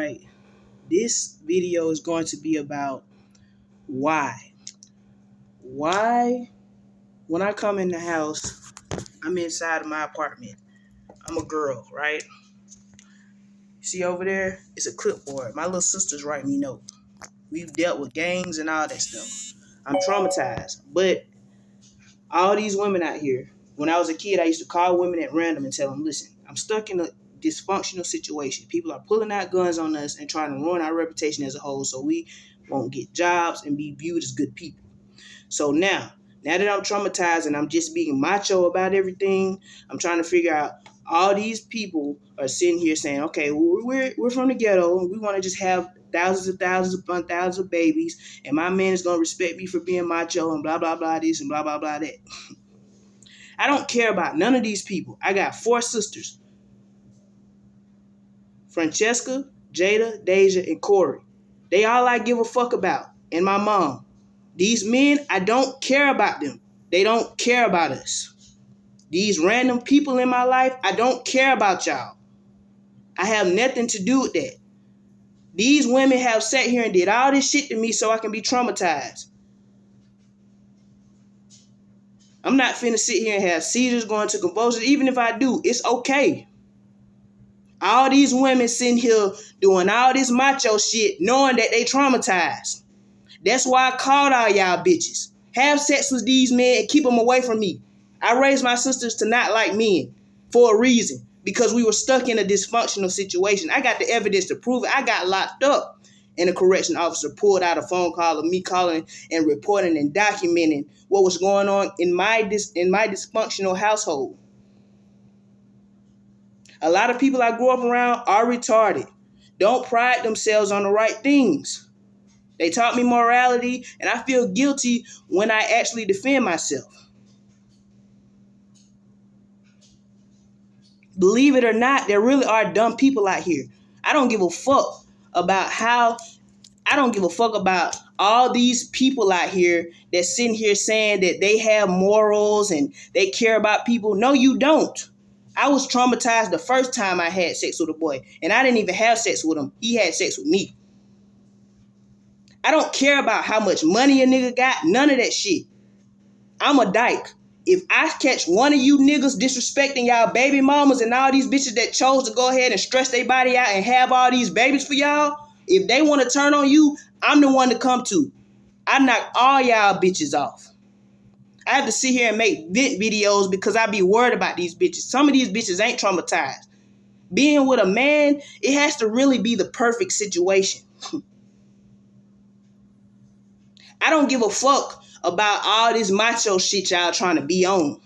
right? This video is going to be about why. Why, when I come in the house, I'm inside of my apartment. I'm a girl, right? See over there? It's a clipboard. My little sisters write me notes. We've dealt with gangs and all that stuff. I'm traumatized. But all these women out here, when I was a kid, I used to call women at random and tell them, listen, I'm stuck in a dysfunctional situation. People are pulling out guns on us and trying to ruin our reputation as a whole so we won't get jobs and be viewed as good people. So now that I'm traumatized and I'm just being macho about everything, I'm trying to figure out all these people are sitting here saying, okay, well, we're from the ghetto and we want to just have thousands of babies, and my man is going to respect me for being macho and blah, blah, blah, this and blah, blah, blah, that. I don't care about none of these people. I got 4 sisters. Francesca, Jada, Deja, and Corey. They all I give a fuck about. And my mom. These men, I don't care about them. They don't care about us. These random people in my life, I don't care about y'all. I have nothing to do with that. These women have sat here and did all this shit to me so I can be traumatized. I'm not finna sit here and have seizures going to convulsions. Even if I do, it's okay. All these women sitting here doing all this macho shit knowing that they traumatized. That's why I called all y'all bitches. Have sex with these men and keep them away from me. I raised my sisters to not like men for a reason. Because we were stuck in a dysfunctional situation. I got the evidence to prove it. I got locked up. And a correction officer pulled out a phone call of me calling and reporting and documenting what was going on in my dysfunctional household. A lot of people I grew up around are retarded. Don't pride themselves on the right things. They taught me morality, and I feel guilty when I actually defend myself. Believe it or not, there really are dumb people out here. I don't give a fuck about all these people out here that's sitting here saying that they have morals and they care about people. No, you don't. I was traumatized the first time I had sex with a boy, and I didn't even have sex with him. He had sex with me. I don't care about how much money a nigga got. None of that shit. I'm a dyke. If I catch one of you niggas disrespecting y'all baby mamas and all these bitches that chose to go ahead and stress their body out and have all these babies for y'all, if they want to turn on you, I'm the one to come to. I knock all y'all bitches off. I have to sit here and make vent videos because I be worried about these bitches. Some of these bitches ain't traumatized. Being with a man, it has to really be the perfect situation. I don't give a fuck about all this macho shit y'all trying to be on.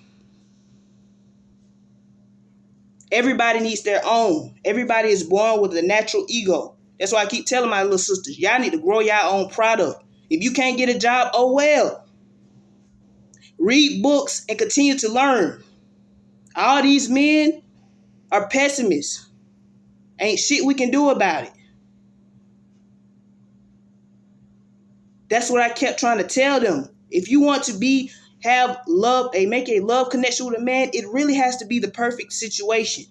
Everybody needs their own. Everybody is born with a natural ego. That's why I keep telling my little sisters, y'all need to grow your own product. If you can't get a job, oh well. Read books and continue to learn. All these men are pessimists. Ain't shit we can do about it. That's what I kept trying to tell them. If you want to have love, make a love connection with a man, it really has to be the perfect situation.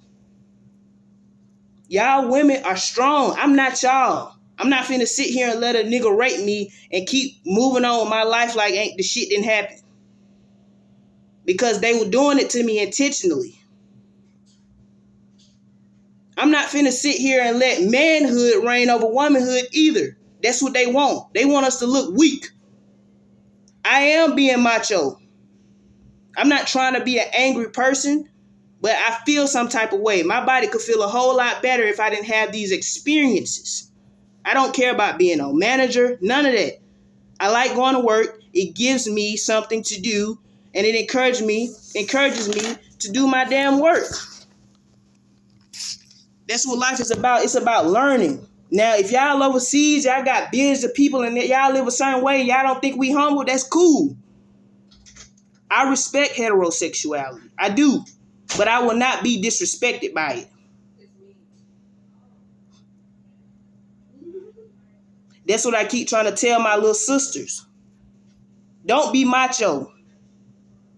Y'all women are strong. I'm not y'all. I'm not finna sit here and let a nigga rape me and keep moving on with my life like ain't the shit didn't happen. Because they were doing it to me intentionally. I'm not finna sit here and let manhood reign over womanhood either. That's what they want. They want us to look weak. I am being macho. I'm not trying to be an angry person, but I feel some type of way. My body could feel a whole lot better if I didn't have these experiences. I don't care about being a manager, none of that. I like going to work. It gives me something to do, and it encourages me to do my damn work. That's what life is about. It's about learning. Now, if y'all overseas, y'all got billions of people and y'all live a certain way, y'all don't think we humble, that's cool. I respect heterosexuality. I do. But I will not be disrespected by it. That's what I keep trying to tell my little sisters. Don't be macho.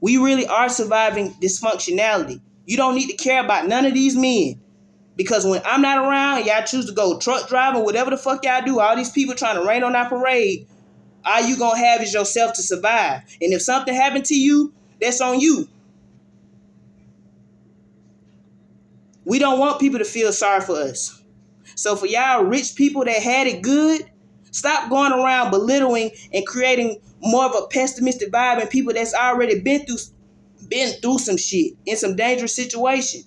We really are surviving dysfunctionality. You don't need to care about none of these men. Because when I'm not around, y'all choose to go truck driving, whatever the fuck y'all do, all these people trying to rain on our parade, all you gonna have is yourself to survive. And if something happened to you, that's on you. We don't want people to feel sorry for us. So for y'all rich people that had it good, stop going around belittling and creating more of a pessimistic vibe in people that's already been through some shit in some dangerous situation.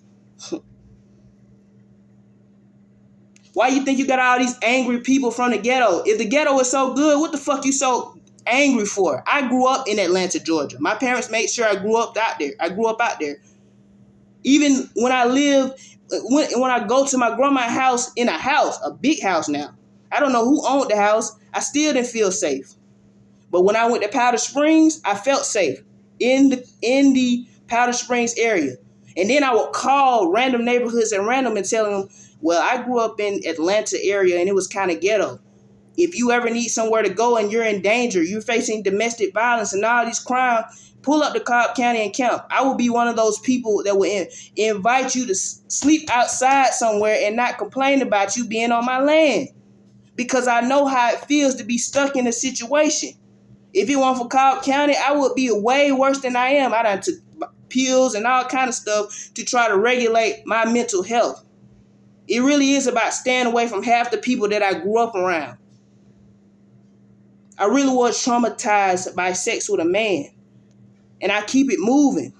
Why you think you got all these angry people from the ghetto? If the ghetto is so good, what the fuck you so angry for? I grew up in Atlanta, Georgia. My parents made sure I grew up out there. Even when I lived, when I go to my grandma's house in a house, a big house now, I don't know who owned the house. I still didn't feel safe. But when I went to Powder Springs, I felt safe in the Powder Springs area. And then I would call random neighborhoods and tell them, well, I grew up in Atlanta area and it was kind of ghetto. If you ever need somewhere to go and you're in danger, you're facing domestic violence and all these crimes, pull up to Cobb County and camp. I will be one of those people that will invite you to sleep outside somewhere and not complain about you being on my land. Because I know how it feels to be stuck in a situation. If it weren't for Cobb County, I would be way worse than I am. I done took pills and all kind of stuff to try to regulate my mental health. It really is about staying away from half the people that I grew up around. I really was traumatized by sex with a man. And I keep it moving.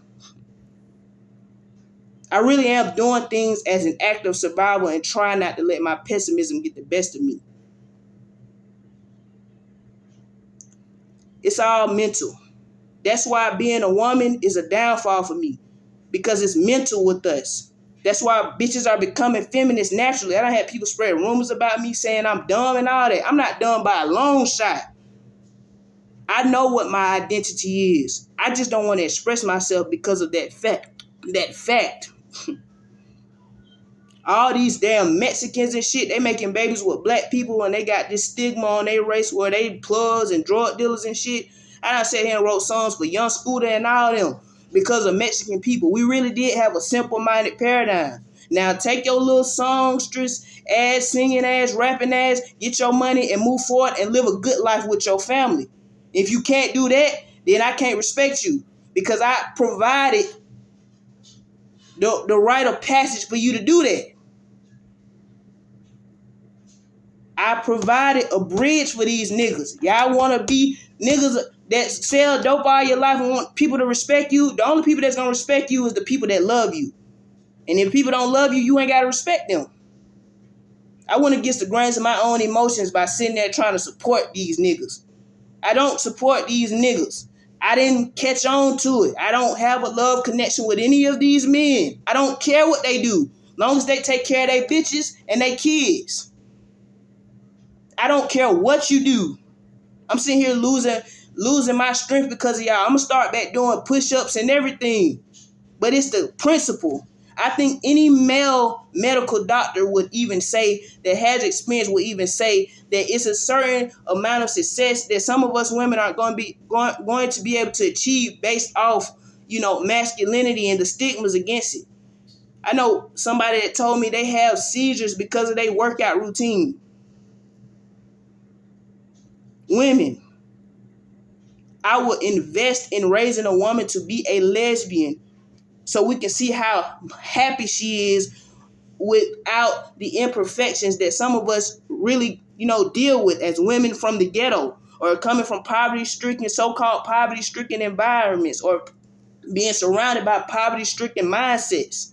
I really am doing things as an act of survival and trying not to let my pessimism get the best of me. It's all mental. That's why being a woman is a downfall for me. Because it's mental with us. That's why bitches are becoming feminists naturally. I done had people spread rumors about me saying I'm dumb and all that. I'm not dumb by a long shot. I know what my identity is. I just don't want to express myself because of that fact. That fact. All these damn Mexicans and shit, they making babies with black people and they got this stigma on their race where they plugs and drug dealers and shit. I done sat here and wrote songs for Young Scooter and all them because of Mexican people. We really did have a simple-minded paradigm. Now take your little songstress ass, singing ass, rapping ass, get your money and move forward and live a good life with your family. If you can't do that, then I can't respect you because I provided the rite of passage for you to do that. I provided a bridge for these niggas. Y'all want to be niggas that sell dope all your life and want people to respect you? The only people that's going to respect you is the people that love you. And if people don't love you, you ain't got to respect them. I went against the grains of my own emotions by sitting there trying to support these niggas. I don't support these niggas. I didn't catch on to it. I don't have a love connection with any of these men. I don't care what they do. Long as they take care of their bitches and their kids. I don't care what you do. I'm sitting here losing my strength because of y'all. I'm going to start back doing push-ups and everything. But it's the principle. I think any male medical doctor would even say, that has experience would even say that it's a certain amount of success that some of us women are going to be able to achieve based off, masculinity and the stigmas against it. I know somebody that told me they have seizures because of their workout routine. Women, I would invest in raising a woman to be a lesbian so we can see how happy she is without the imperfections that some of us really, deal with as women from the ghetto or coming from so-called poverty-stricken environments or being surrounded by poverty-stricken mindsets.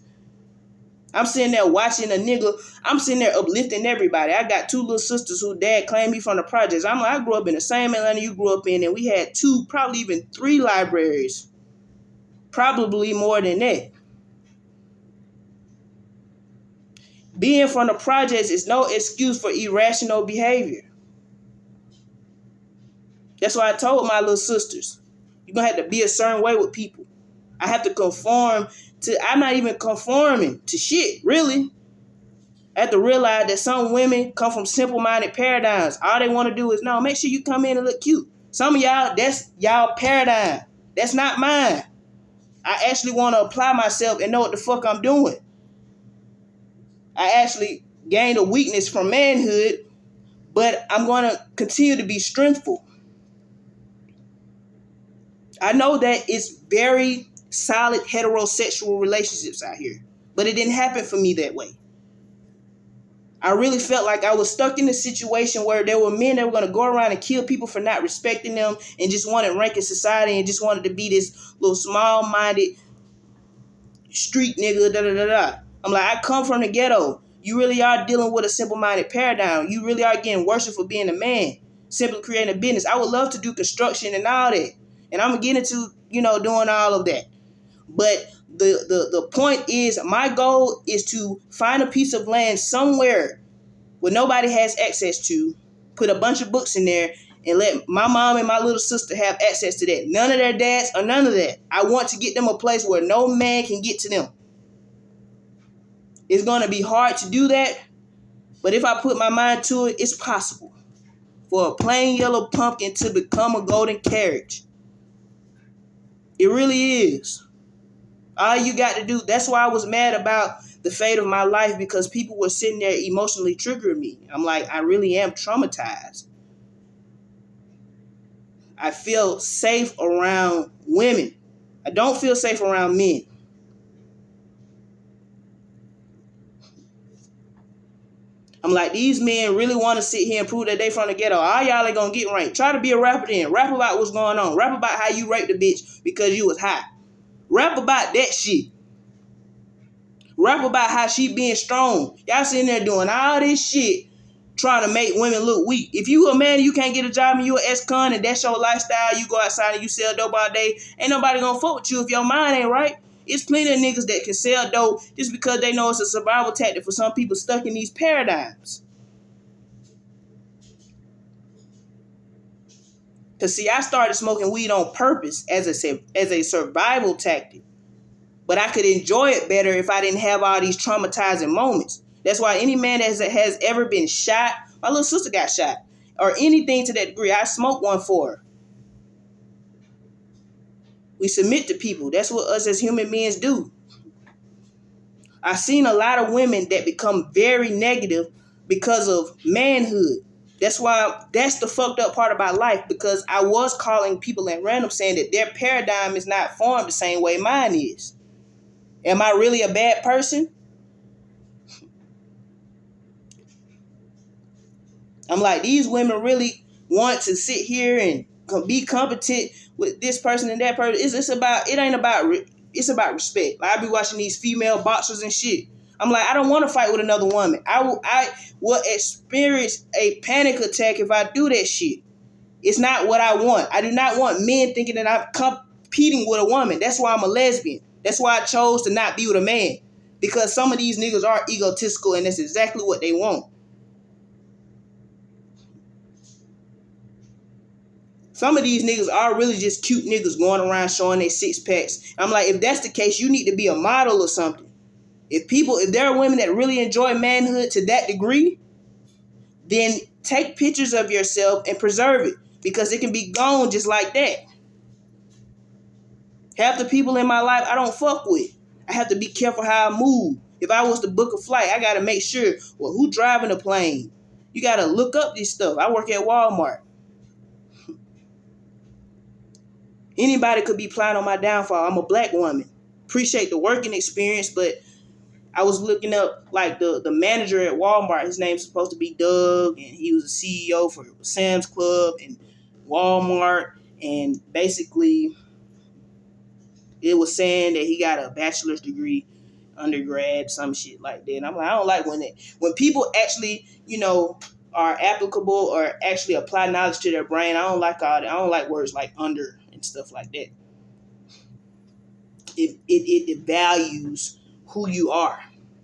I'm sitting there watching a nigga. I'm sitting there uplifting everybody. I got two little sisters who dad claimed me from the projects. I grew up in the same Atlanta you grew up in, and we had 2, probably even 3 libraries. Probably more than that. Being from the projects is no excuse for irrational behavior. That's why I told my little sisters, you're going to have to be a certain way with people. I have to I'm not even conforming to shit, really. I have to realize that some women come from simple-minded paradigms. All they want to do is, no, make sure you come in and look cute. Some of y'all, that's y'all paradigm. That's not mine. I actually want to apply myself and know what the fuck I'm doing. I actually gained a weakness from manhood, but I'm going to continue to be strengthful. I know that it's very solid heterosexual relationships out here, but it didn't happen for me that way. I really felt like I was stuck in a situation where there were men that were going to go around and kill people for not respecting them and just wanted rank in society and just wanted to be this little small-minded street nigga, da da da da. I'm like, I come from the ghetto. You really are dealing with a simple-minded paradigm. You really are getting worshiped for being a man, simply creating a business. I would love to do construction and all that, and I'm gonna get into doing all of that. But the point is, my goal is to find a piece of land somewhere where nobody has access to, put a bunch of books in there, and let my mom and my little sister have access to that. None of their dads or none of that. I want to get them a place where no man can get to them. It's going to be hard to do that, but if I put my mind to it, it's possible for a plain yellow pumpkin to become a golden carriage. It really is. All you got to do, that's why I was mad about the fate of my life, because people were sitting there emotionally triggering me. I'm like, I really am traumatized. I feel safe around women. I don't feel safe around men. I'm like, these men really want to sit here and prove that they from the ghetto. All y'all ain't gonna get ranked. Try to be a rapper then. Rap about what's going on. Rap about how you raped a bitch because you was hot. Rap about that shit. Rap about how she being strong. Y'all sitting there doing all this shit trying to make women look weak. If you a man and you can't get a job and you an ex-con and that's your lifestyle, you go outside and you sell dope all day, ain't nobody gonna fuck with you if your mind ain't right. It's plenty of niggas that can sell dope just because they know it's a survival tactic for some people stuck in these paradigms. Cause see, I started smoking weed on purpose as a survival tactic. But I could enjoy it better if I didn't have all these traumatizing moments. That's why any man that has ever been shot, my little sister got shot, or anything to that degree, I smoked one for her. We submit to people. That's what us as human beings do. I've seen a lot of women that become very negative because of manhood. That's the fucked up part about life, because I was calling people at random saying that their paradigm is not formed the same way mine is. Am I really a bad person? I'm like, these women really want to sit here and be competent with this person and that person. It's about respect. Like, I be watching these female boxers and shit. I'm like, I don't want to fight with another woman. I will experience a panic attack if I do that shit. It's not what I want. I do not want men thinking that I'm competing with a woman. That's why I'm a lesbian. That's why I chose to not be with a man. Because some of these niggas are egotistical and that's exactly what they want. Some of these niggas are really just cute niggas going around showing their six packs. I'm like, if that's the case, you need to be a model or something. If there are women that really enjoy manhood to that degree, then take pictures of yourself and preserve it, because it can be gone just like that. Half the people in my life I don't fuck with. I have to be careful how I move. If I was to book a flight, I got to make sure, well, who driving the plane? You got to look up this stuff. I work at Walmart. Anybody could be plotting on my downfall. I'm a black woman. Appreciate the working experience, but I was looking up like the manager at Walmart. His name's supposed to be Doug, and he was a CEO for Sam's Club and Walmart. And basically, it was saying that he got a bachelor's degree, undergrad, some shit like that. And I'm like, I don't like when people actually, are applicable or actually apply knowledge to their brain. I don't like all that. I don't like words like under and stuff like that. It values who you are.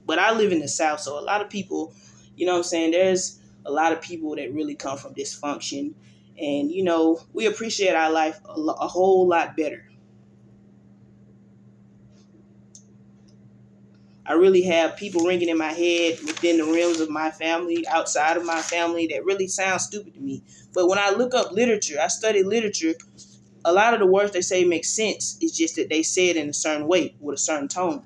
But I live in the South, so a lot of people, what I'm saying, there's a lot of people that really come from dysfunction. And, we appreciate our life a whole lot better. I really have people ringing in my head within the realms of my family, outside of my family, that really sound stupid to me. But when I look up literature, I study literature, a lot of the words they say make sense. It's just that they say it in a certain way with a certain tone.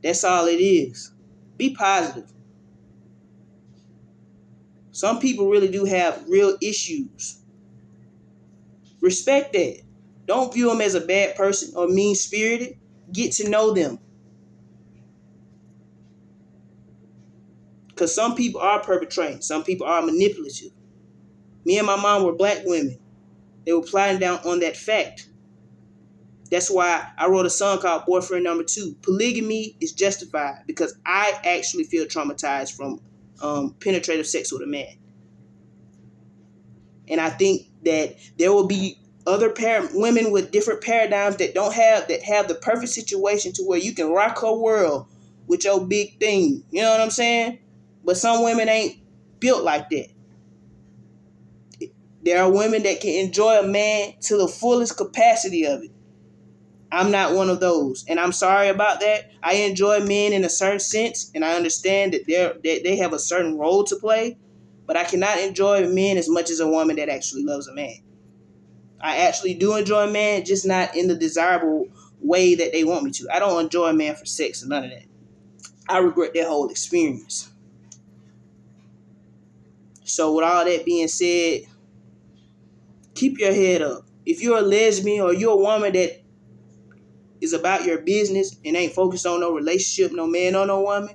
That's all it is. Be positive. Some people really do have real issues. Respect that. Don't view them as a bad person or mean spirited. Get to know them. Because some people are perpetrating, some people are manipulative. Me and my mom were black women. They were plotting down on that fact. That's why I wrote a song called Boyfriend Number Two. Polygamy is justified because I actually feel traumatized from penetrative sex with a man. And I think that there will be other women with different paradigms that have the perfect situation to where you can rock her world with your big thing. You know what I'm saying? But some women ain't built like that. There are women that can enjoy a man to the fullest capacity of it. I'm not one of those, and I'm sorry about that. I enjoy men in a certain sense, and I understand that they have a certain role to play, but I cannot enjoy men as much as a woman that actually loves a man. I actually do enjoy a man, just not in the desirable way that they want me to. I don't enjoy a man for sex and none of that. I regret that whole experience. So with all that being said, keep your head up. If you're a lesbian or you're a woman that is about your business and ain't focused on no relationship, no man or no woman,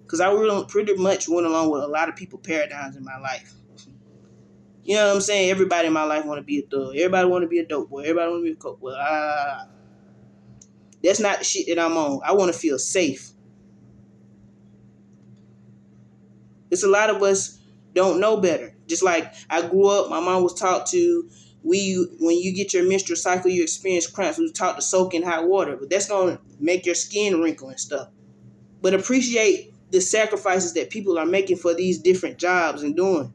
because I really pretty much went along with a lot of people paradigms in my life. You know what I'm saying? Everybody in my life want to be a thug. Everybody want to be a dope boy. Everybody want to be a coke boy. That's not the shit that I'm on. I want to feel safe. It's a lot of us don't know better. Just like I grew up, my mom was taught to, when you get your menstrual cycle, you experience cramps. We were taught to soak in hot water, but that's going to make your skin wrinkle and stuff. But appreciate the sacrifices that people are making for these different jobs and doing.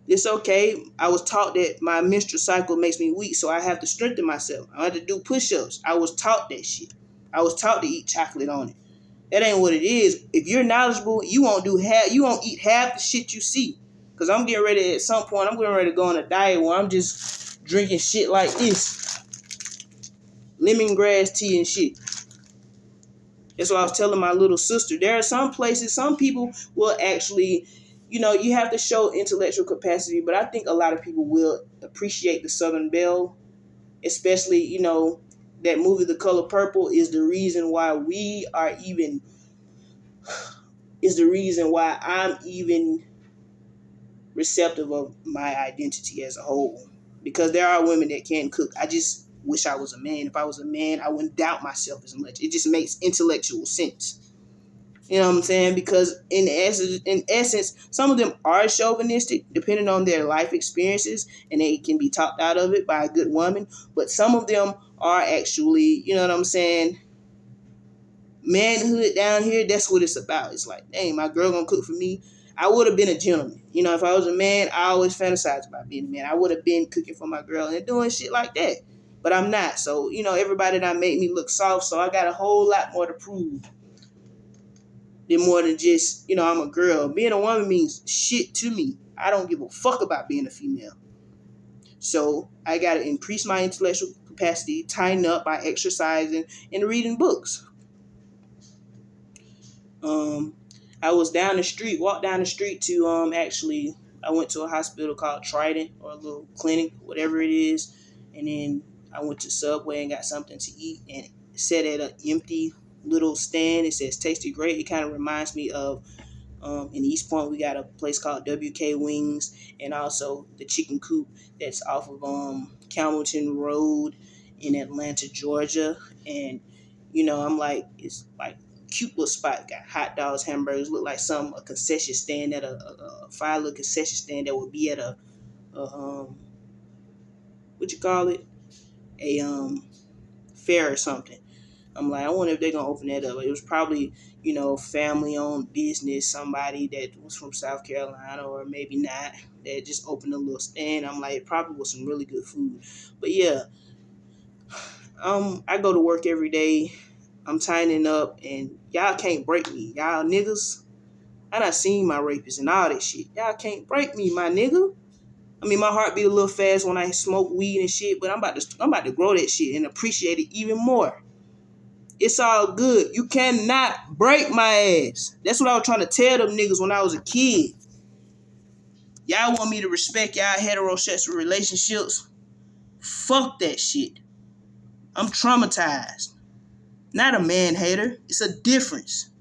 It's okay. I was taught that my menstrual cycle makes me weak, so I have to strengthen myself. I have to do push-ups. I was taught that shit. I was taught to eat chocolate on it. That ain't what it is. If you're knowledgeable, you won't eat half the shit you see. Cause I'm getting ready at some point. I'm getting ready to go on a diet where I'm just drinking shit like this, lemongrass tea and shit. That's what I was telling my little sister. There are some places, some people will actually, you have to show intellectual capacity, but I think a lot of people will appreciate the Southern Belle, especially, that movie, The Color Purple, is the reason why I'm even receptive of my identity as a whole. Because there are women that can cook. I just wish I was a man. If I was a man, I wouldn't doubt myself as much. It just makes intellectual sense. You know what I'm saying? Because in essence, some of them are chauvinistic, depending on their life experiences, and they can be talked out of it by a good woman. But some of them are actually, you know what I'm saying, manhood down here. That's what it's about. It's like, dang, my girl gonna cook for me. I would have been a gentleman. If I was a man, I always fantasized about being a man. I would have been cooking for my girl and doing shit like that. But I'm not. So, everybody that made me look soft. So I got a whole lot more to prove than more than just, I'm a girl. Being a woman means shit to me. I don't give a fuck about being a female. So I got to increase my intellectual capacity, tighten up by exercising and reading books. I was walked down the street to actually, I went to a hospital called Trident, or a little clinic, whatever it is, and then I went to Subway and got something to eat, and it sat at an empty little stand. It says "Tasty Great." It kind of reminds me of in East Point, we got a place called WK Wings, and also the Chicken Coop that's off of Campbellton Road in Atlanta, Georgia. And I'm like, it's like cute little spot. Got hot dogs, hamburgers. Look like a concession stand at a fire little concession stand that would be at a what you call it, a fair or something. I'm like, I wonder if they're gonna open that up. It was probably, family owned business, somebody that was from South Carolina, or maybe not, that just opened a little stand. I'm like, it probably was some really good food. But yeah, I go to work every day. I'm tightening up, and y'all can't break me. Y'all niggas, I done seen my rapists and all that shit. Y'all can't break me, my nigga. I mean, my heart beat a little fast when I smoke weed and shit, but I'm about to grow that shit and appreciate it even more. It's all good. You cannot break my ass. That's what I was trying to tell them niggas when I was a kid. Y'all want me to respect y'all heterosexual relationships? Fuck that shit. I'm traumatized. Not a man hater. It's a difference.